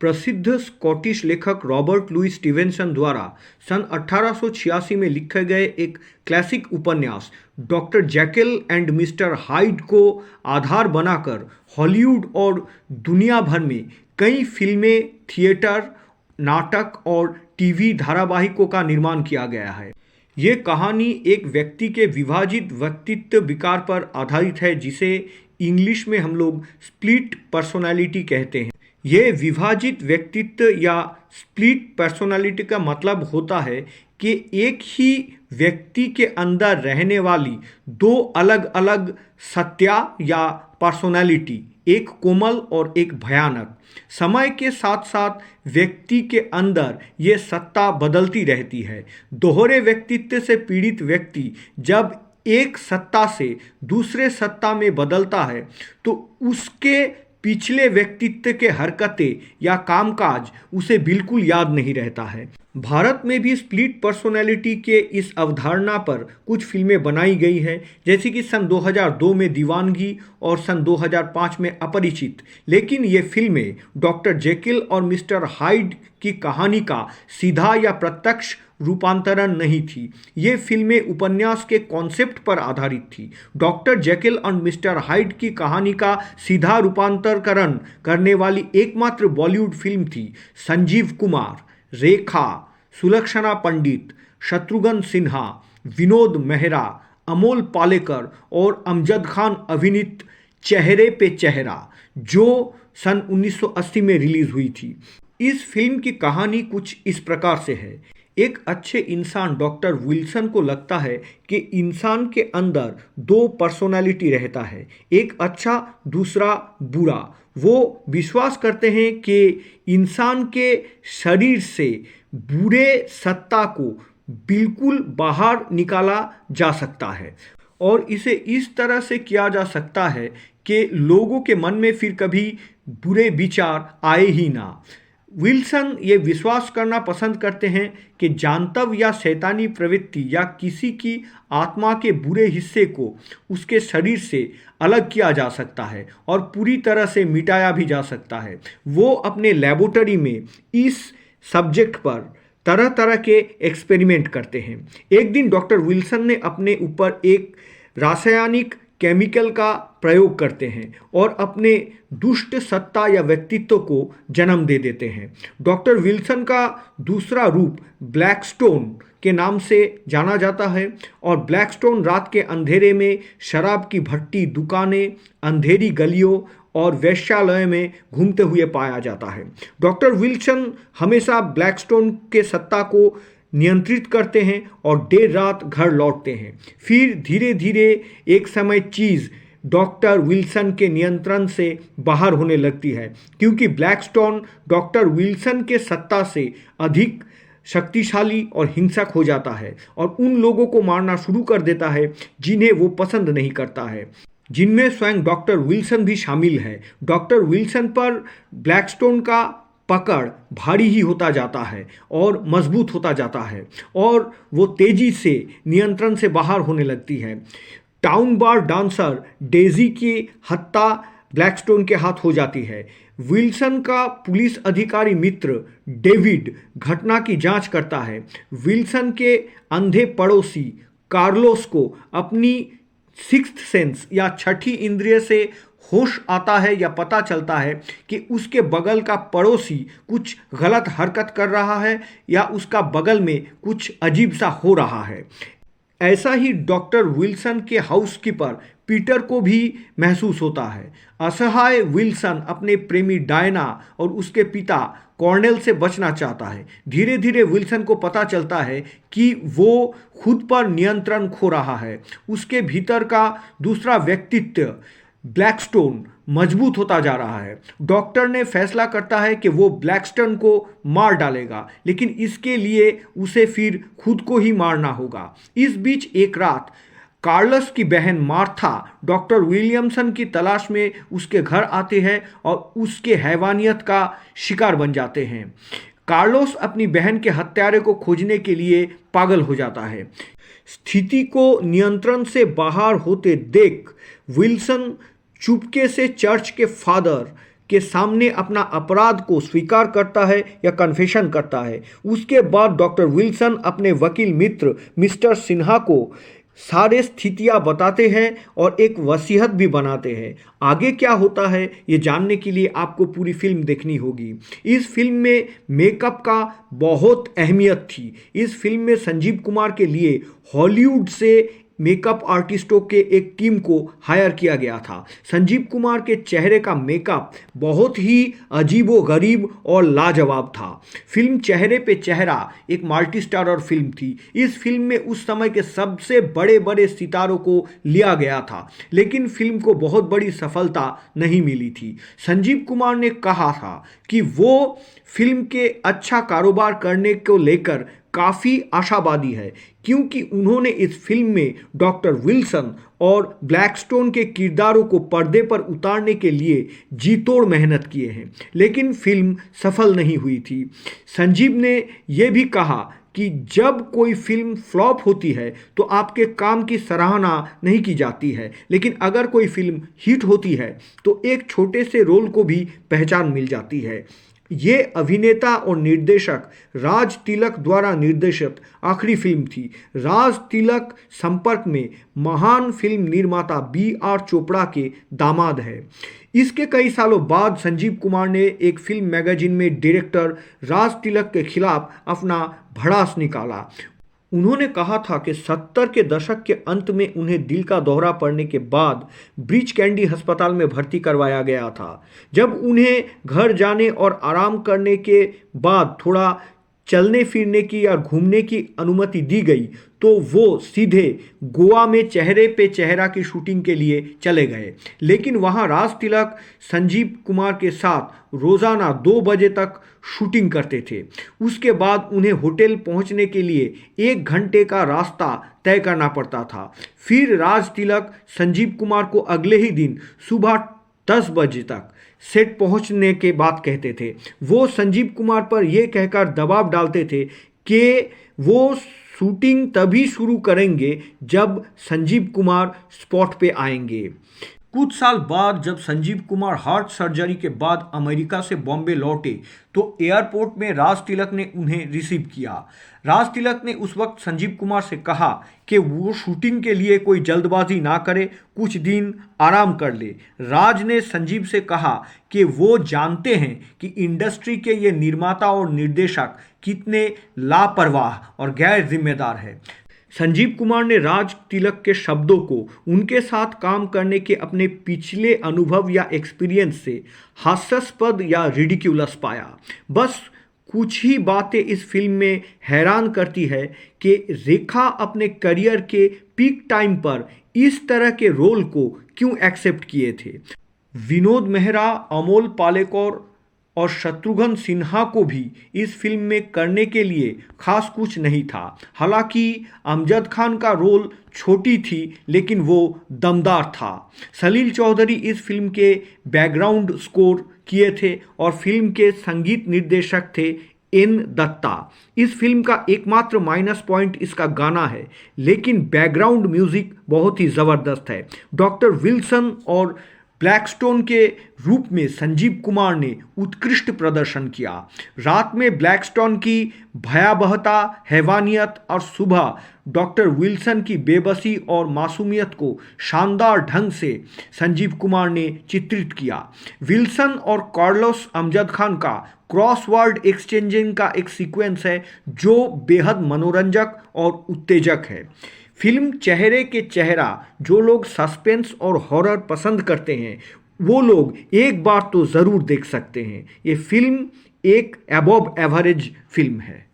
प्रसिद्ध स्कॉटिश लेखक Robert Lewis Stevenson द्वारा सन 1886 में लिखे गए एक क्लासिक उपन्यास doctor Jekyll and mister hide को आधार बनाकर हॉलीवुड और दुनिया भर में कई फिल्में, थिएटर, नाटक और टीवी धारावाहिकों का निर्माण किया गया है। ये कहानी एक व्यक्ति के विभाजित व्यक्तित्व विकार पर आधारित है, जिसे इंग्लिश में हम लोग स्प्लिट पर्सनालिटी कहते हैं। ये विभाजित व्यक्तित्व या स्प्लिट पर्सनालिटी का मतलब होता है कि एक ही व्यक्ति के अंदर रहने वाली दो अलग अलग सत्ता या पर्सनालिटी, एक कोमल और एक भयानक। समय के साथ साथ व्यक्ति के अंदर ये सत्ता बदलती रहती है। दोहरे व्यक्तित्व से पीड़ित व्यक्ति जब एक सत्ता से दूसरे सत्ता में बदलता है तो उसके पिछले व्यक्तित्व के हरकतें या कामकाज उसे बिल्कुल याद नहीं रहता है। भारत में भी स्प्लिट पर्सनालिटी के इस अवधारणा पर कुछ फिल्में बनाई गई हैं, जैसे कि सन 2002 में दीवानगी और सन 2005 में अपरिचित। लेकिन ये फिल्में डॉक्टर जेकिल और मिस्टर हाइड की कहानी का सीधा या प्रत्यक्ष रूपांतरण नहीं थी। ये फिल्में उपन्यास के कॉन्सेप्ट पर आधारित थी। डॉक्टर जेकिल और मिस्टर हाइड की कहानी का सीधा रूपांतरण करने वाली एकमात्र बॉलीवुड फिल्म थी संजीव कुमार, रेखा, सुलक्षणा पंडित, शत्रुघ्न सिन्हा, विनोद मेहरा, अमोल पालेकर और अमजद खान अभिनीत चेहरे पे चेहरा, जो सन 1980 में रिलीज हुई थी। इस फिल्म की कहानी कुछ इस प्रकार से है। एक अच्छे इंसान डॉक्टर विल्सन को लगता है कि इंसान के अंदर दो पर्सनालिटी रहता है, एक अच्छा दूसरा बुरा। वो विश्वास करते हैं कि इंसान के शरीर से बुरे सत्ता को बिल्कुल बाहर निकाला जा सकता है और इसे इस तरह से किया जा सकता है कि लोगों के मन में फिर कभी बुरे विचार आए ही ना। विल्सन ये विश्वास करना पसंद करते हैं कि जानतव या शैतानी प्रवृत्ति या किसी की आत्मा के बुरे हिस्से को उसके शरीर से अलग किया जा सकता है और पूरी तरह से मिटाया भी जा सकता है। वो अपने लेबोरेटरी में इस सब्जेक्ट पर तरह तरह के एक्सपेरिमेंट करते हैं। एक दिन डॉक्टर विल्सन ने अपने ऊपर एक रासायनिक केमिकल का प्रयोग करते हैं और अपने दुष्ट सत्ता या व्यक्तित्व को जन्म दे देते हैं। डॉक्टर विल्सन का दूसरा रूप ब्लैकस्टोन के नाम से जाना जाता है और ब्लैकस्टोन रात के अंधेरे में शराब की भट्टी, दुकानें, अंधेरी गलियों और वेश्यालय में घूमते हुए पाया जाता है। डॉक्टर विल्सन हमेशा ब्लैकस्टोन के सत्ता को नियंत्रित करते हैं और देर रात घर लौटते हैं। फिर धीरे धीरे एक समय चीज़ डॉक्टर विल्सन के नियंत्रण से बाहर होने लगती है, क्योंकि ब्लैकस्टोन डॉक्टर विल्सन के सत्ता से अधिक शक्तिशाली और हिंसक हो जाता है और उन लोगों को मारना शुरू कर देता है जिन्हें वो पसंद नहीं करता है, जिनमें स्वयं डॉक्टर विल्सन भी शामिल है। डॉक्टर विल्सन पर ब्लैकस्टोन का पकड़ भारी ही होता जाता है और मजबूत होता जाता है और वो तेजी से नियंत्रण से बाहर होने लगती है। टाउन बार डांसर डेजी की हत्या ब्लैकस्टोन के हाथ हो जाती है। विल्सन का पुलिस अधिकारी मित्र डेविड घटना की जांच करता है। विल्सन के अंधे पड़ोसी कार्लोस को अपनी सिक्स्थ सेंस या छठी इंद्रिय से होश आता है या पता चलता है कि उसके बगल का पड़ोसी कुछ गलत हरकत कर रहा है या उसका बगल में कुछ अजीब सा हो रहा है। ऐसा ही डॉक्टर विल्सन के हाउसकीपर पीटर को भी महसूस होता है। असहाय विल्सन अपने प्रेमी डायना और उसके पिता कॉर्नेल से बचना चाहता है। धीरे धीरे विल्सन को पता चलता है कि वो खुद पर नियंत्रण खो रहा है। उसके भीतर का दूसरा व्यक्तित्व ब्लैकस्टोन मजबूत होता जा रहा है। डॉक्टर ने फैसला करता है कि वो ब्लैकस्टोन को मार डालेगा, लेकिन इसके लिए उसे फिर खुद को ही मारना होगा। इस बीच एक रात कार्लस की बहन मार्था डॉक्टर विलियमसन की तलाश में उसके घर आते हैं और उसके हैवानियत का शिकार बन जाते हैं। कार्लोस अपनी बहन के हत्यारे को खोजने के लिए पागल हो जाता है। स्थिति को नियंत्रण से बाहर होते देख विल्सन चुपके से चर्च के फादर के सामने अपना अपराध को स्वीकार करता है या कन्फेशन करता है। उसके बाद डॉक्टर विल्सन अपने वकील मित्र मिस्टर सिन्हा को सारे स्थितियां बताते हैं और एक वसीयत भी बनाते हैं। आगे क्या होता है ये जानने के लिए आपको पूरी फिल्म देखनी होगी। इस फिल्म में मेकअप का बहुत अहमियत थी। इस फिल्म में संजीव कुमार के लिए हॉलीवुड से मेकअप आर्टिस्टों के एक टीम को हायर किया गया था। संजीव कुमार के चेहरे का मेकअप बहुत ही अजीबोगरीब और लाजवाब था। फिल्म चेहरे पे चेहरा एक मल्टी स्टारर फिल्म थी। इस फिल्म में उस समय के सबसे बड़े बड़े सितारों को लिया गया था, लेकिन फिल्म को बहुत बड़ी सफलता नहीं मिली थी। संजीव कुमार ने कहा था कि वो फिल्म के अच्छा कारोबार करने को लेकर काफ़ी आशावादी है, क्योंकि उन्होंने इस फिल्म में डॉक्टर विल्सन और ब्लैकस्टोन के किरदारों को पर्दे पर उतारने के लिए जी तोड़ मेहनत किए हैं, लेकिन फिल्म सफल नहीं हुई थी। संजीव ने यह भी कहा कि जब कोई फिल्म फ्लॉप होती है तो आपके काम की सराहना नहीं की जाती है, लेकिन अगर कोई फिल्म हिट होती है तो एक छोटे से रोल को भी पहचान मिल जाती है। ये अभिनेता और निर्देशक राज तिलक द्वारा निर्देशित आखिरी फिल्म थी। राज तिलक संपर्क में महान फिल्म निर्माता B.R. चोपड़ा के दामाद है। इसके कई सालों बाद संजीव कुमार ने एक फिल्म मैगजीन में डायरेक्टर राज तिलक के खिलाफ अपना भड़ास निकाला। उन्होंने कहा था कि 70 के दशक के अंत में उन्हें दिल का दौरा पड़ने के बाद ब्रीच कैंडी अस्पताल में भर्ती करवाया गया था। जब उन्हें घर जाने और आराम करने के बाद थोड़ा चलने फिरने की या घूमने की अनुमति दी गई तो वो सीधे गोवा में चेहरे पे चेहरा की शूटिंग के लिए चले गए, लेकिन वहाँ राज तिलक संजीव कुमार के साथ रोज़ाना 2 बजे तक शूटिंग करते थे। उसके बाद उन्हें होटल पहुँचने के लिए 1 घंटे का रास्ता तय करना पड़ता था। फिर राज तिलक संजीव कुमार को अगले ही दिन सुबह 10 बजे तक सेट पहुंचने के बाद कहते थे। वो संजीव कुमार पर यह कहकर दबाव डालते थे कि वो शूटिंग तभी शुरू करेंगे जब संजीव कुमार स्पॉट पे आएंगे। कुछ साल बाद जब संजीव कुमार हार्ट सर्जरी के बाद अमेरिका से बॉम्बे लौटे तो एयरपोर्ट में राज तिलक ने उन्हें रिसीव किया। राज तिलक ने उस वक्त संजीव कुमार से कहा कि वो शूटिंग के लिए कोई जल्दबाजी ना करे, कुछ दिन आराम कर ले। राज ने संजीव से कहा कि वो जानते हैं कि इंडस्ट्री के ये निर्माता और निर्देशक कितने लापरवाह और गैर जिम्मेदार हैं। संजीव कुमार ने राज तिलक के शब्दों को उनके साथ काम करने के अपने पिछले अनुभव या एक्सपीरियंस से हास्यास्पद या रिडिक्यूलस पाया। बस कुछ ही बातें इस फिल्म में हैरान करती है कि रेखा अपने करियर के पीक टाइम पर इस तरह के रोल को क्यों एक्सेप्ट किए थे। विनोद मेहरा, अमोल पालेकर और शत्रुघ्न सिन्हा को भी इस फिल्म में करने के लिए खास कुछ नहीं था। हालांकि अमजद खान का रोल छोटी थी लेकिन वो दमदार था। सलील चौधरी इस फिल्म के बैकग्राउंड स्कोर किए थे और फिल्म के संगीत निर्देशक थे N. दत्ता। इस फिल्म का एकमात्र माइनस पॉइंट इसका गाना है, लेकिन बैकग्राउंड म्यूजिक बहुत ही ज़बरदस्त है। डॉक्टर विल्सन और ब्लैकस्टोन के रूप में संजीव कुमार ने उत्कृष्ट प्रदर्शन किया। रात में ब्लैकस्टोन की भयावहता, हैवानियत और सुबह डॉक्टर विल्सन की बेबसी और मासूमियत को शानदार ढंग से संजीव कुमार ने चित्रित किया। विल्सन और कार्लोस अमजद खान का क्रॉसवर्ड एक्सचेंजिंग का एक सीक्वेंस है जो बेहद मनोरंजक और उत्तेजक है। फिल्म चेहरे के चेहरा जो लोग सस्पेंस और हॉरर पसंद करते हैं वो लोग एक बार तो ज़रूर देख सकते हैं। ये फिल्म एक अबव एवरेज फिल्म है।